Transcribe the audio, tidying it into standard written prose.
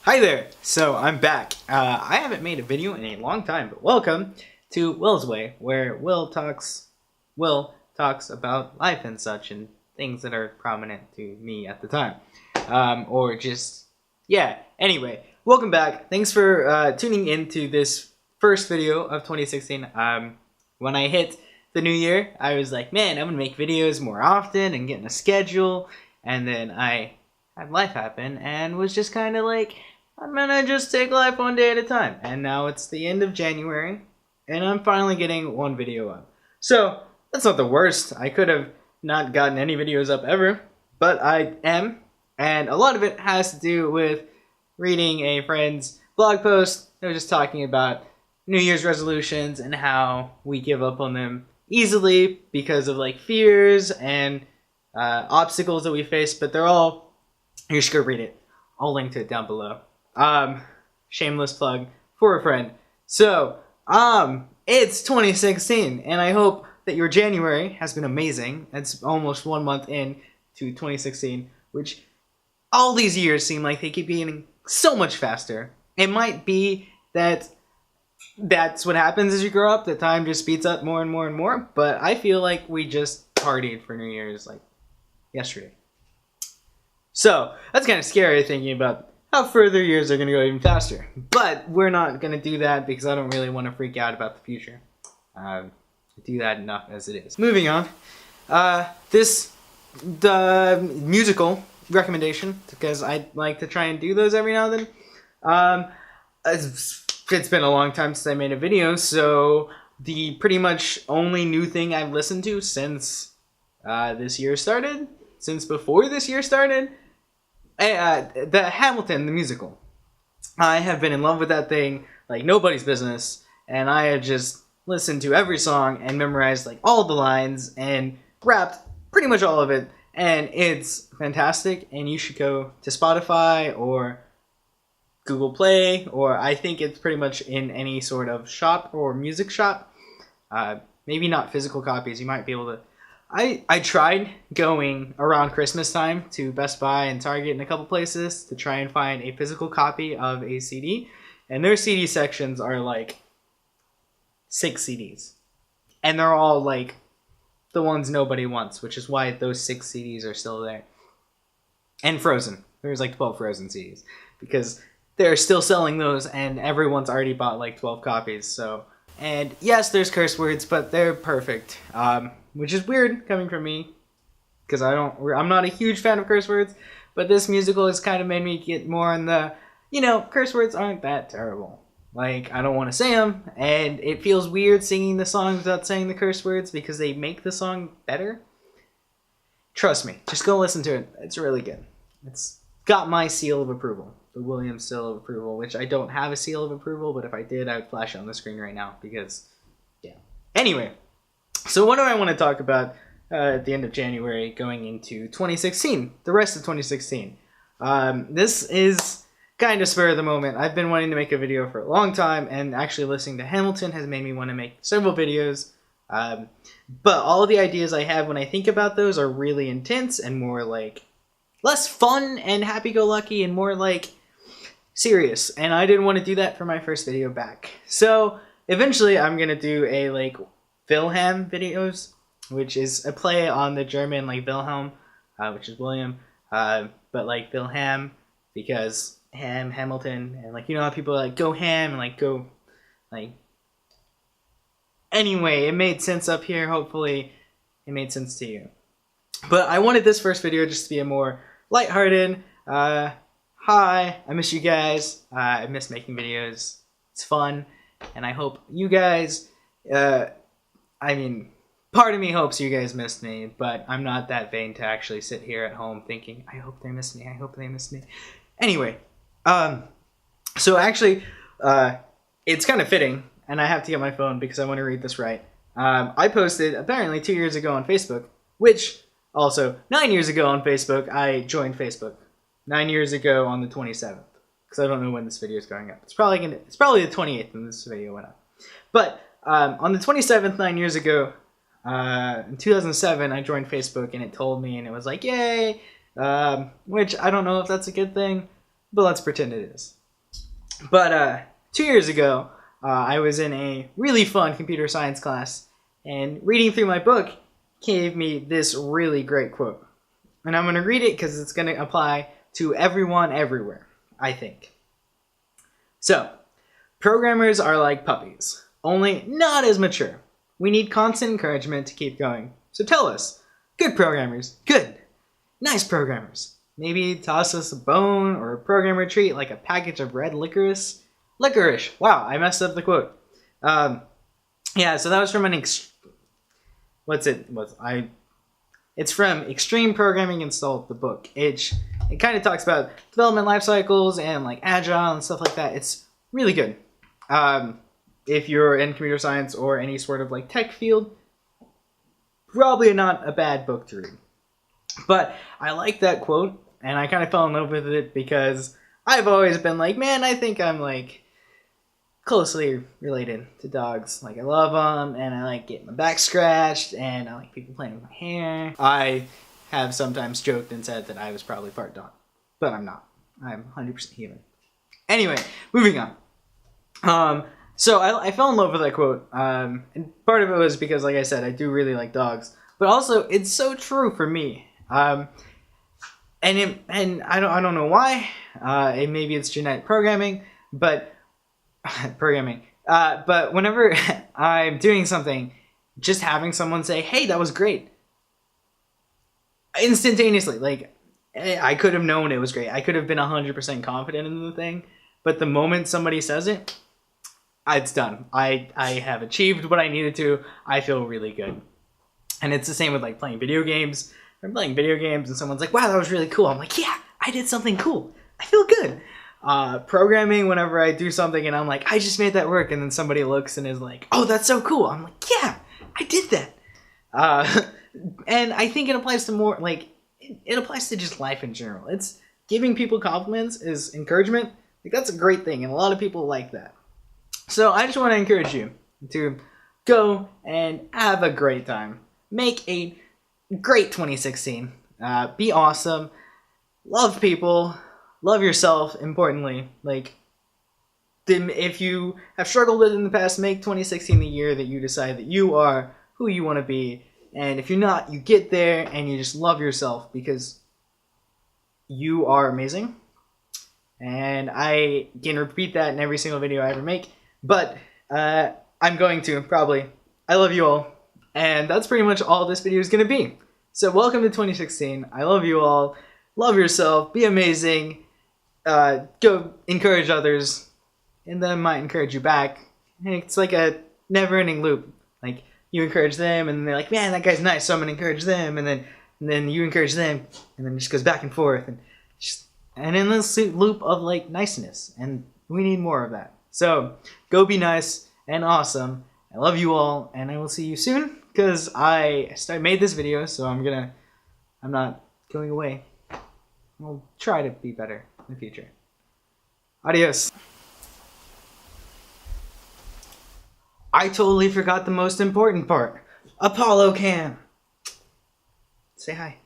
Hi there! So I'm back. I haven't made a video in a long time, but welcome to Will's Way, where Will talks about life and such and things that are prominent to me at the time. Anyway, welcome back. Thanks for tuning into this first video of 2016. When I hit the new year, I was like, man, I'm gonna make videos more often and get in a schedule, and then I had life happen and was just kind of like, I'm gonna just take life one day at a time. And now it's the end of January, and I'm finally getting one video up. So, that's not the worst. I could have not gotten any videos up ever, but I am. And a lot of it has to do with reading a friend's blog post. They were just talking about New Year's resolutions and how we give up on them easily because of like fears and obstacles that we face, but they're all, you should go read it. I'll link to it down below. Shameless plug for a friend. So, it's 2016, and I hope that your January has been amazing. It's almost 1 month in to 2016, which all these years seem like they keep getting so much faster. It might be that that's what happens as you grow up, that time just speeds up more and more and more, but I feel like we just partied for New Year's like yesterday. So, that's kind of scary thinking about how further years are going to go even faster. But we're not going to do that because I don't really want to freak out about the future. I do that enough as it is. Moving on. The musical recommendation, because I like to try and do those every now and then. It's been a long time since I made a video, so the pretty much only new thing I've listened to since this year started, since before this year started, the Hamilton, the musical. I have been in love with that thing like nobody's business, and I had just listened to every song and memorized like all the lines and rapped pretty much all of it, and it's fantastic. And you should go to Spotify or Google Play, or I think it's pretty much in any sort of shop or music shop. Maybe not physical copies. You might be able to. I tried going around Christmas time to Best Buy and Target and a couple places to try and find a physical copy of a CD, and their CD sections are like 6 CDs, and they're all like the ones nobody wants, which is why those 6 CDs are still there. And Frozen, there's like 12 Frozen CDs because they're still selling those, and everyone's already bought like 12 copies. So, and yes, there's curse words, but they're perfect. Which is weird coming from me, because I'm not a huge fan of curse words, but this musical has kind of made me get more in the, curse words aren't that terrible. Like, I don't want to say them, and it feels weird singing the song without saying the curse words because they make the song better. Trust me, just go listen to it. It's really good. It's got my seal of approval, the Williams seal of approval, which I don't have a seal of approval, but if I did, I would flash it on the screen right now because, yeah. Anyway. So what do I want to talk about at the end of January going into 2016, the rest of 2016? This is kind of spur of the moment. I've been wanting to make a video for a long time, and actually listening to Hamilton has made me want to make several videos. But all of the ideas I have when I think about those are really intense and more like less fun and happy-go-lucky and more like serious. And I didn't want to do that for my first video back. So eventually I'm going to do a like Wilhelm videos, which is a play on the German like Wilhelm, which is William, but like Wilhelm because Hamilton, and like how people like go ham and like go like. Anyway, it made sense up here. Hopefully, it made sense to you. But I wanted this first video just to be a more lighthearted. Hi, I miss you guys. I miss making videos. It's fun, and I hope you guys. Part of me hopes you guys missed me, but I'm not that vain to actually sit here at home thinking, I hope they miss me, I hope they miss me. Anyway, so actually, it's kind of fitting, and I have to get my phone because I want to read this right. I posted, apparently 2 years ago on Facebook, which, also, 9 years ago on Facebook, I joined Facebook. 9 years ago on the 27th, because I don't know when this video is going up. It's probably the 28th when this video went up. But, on the 27th, 9 years ago, in 2007, I joined Facebook, and it told me, and it was like, yay, which I don't know if that's a good thing, but let's pretend it is. But 2 years ago, I was in a really fun computer science class, and reading through my book gave me this really great quote. And I'm going to read it because it's going to apply to everyone everywhere, I think. So, programmers are like puppies, only not as mature. We need constant encouragement to keep going. So tell us, good programmers, good, nice programmers. Maybe toss us a bone or a programmer treat like a package of red licorice. Licorice. Wow, I messed up the quote. Yeah, so that was from It's from Extreme Programming Installed, the book. It kind of talks about development life cycles and like agile and stuff like that. It's really good. If you're in computer science or any sort of like tech field, probably not a bad book to read. But I like that quote, and I kind of fell in love with it because I've always been like, man, I think I'm like closely related to dogs. Like I love them, and I like getting my back scratched, and I like people playing with my hair. I have sometimes joked and said that I was probably part dog, but I'm not. I'm 100% human. Anyway, moving on. So I fell in love with that quote, and part of it was because, like I said, I do really like dogs, but also it's so true for me. And I don't know why. Maybe it's genetic programming, but but whenever I'm doing something, just having someone say, "Hey, that was great," instantaneously, like I could have known it was great. I could have been 100% confident in the thing, but the moment somebody says it, it's done. I have achieved what I needed to. I feel really good. And it's the same with like playing video games. I'm playing video games and someone's like, wow, that was really cool. I'm like, yeah, I did something cool. I feel good. Programming, whenever I do something and I'm like, I just made that work. And then somebody looks and is like, oh, that's so cool. I'm like, yeah, I did that. And I think it applies to more, like, it applies to just life in general. It's giving people compliments is encouragement. Like, that's a great thing. And a lot of people like that. So I just want to encourage you to go and have a great time. Make a great 2016. Be awesome. Love people. Love yourself, importantly. Like, if you have struggled with it in the past, make 2016 the year that you decide that you are who you want to be. And if you're not, you get there and you just love yourself because you are amazing. And I can repeat that in every single video I ever make. But I'm going to, probably. I love you all. And that's pretty much all this video is going to be. So welcome to 2016. I love you all. Love yourself. Be amazing. Go encourage others. And they might encourage you back. And it's like a never-ending loop. Like, you encourage them, and they're like, man, that guy's nice, so I'm going to encourage them. And then you encourage them. And then it just goes back and forth. And just an endless loop of, like, niceness. And we need more of that. So, go be nice and awesome. I love you all, and I will see you soon, because I made this video, so I'm not going away. I'll try to be better in the future. Adios. I totally forgot the most important part. Apollo Cam. Say hi.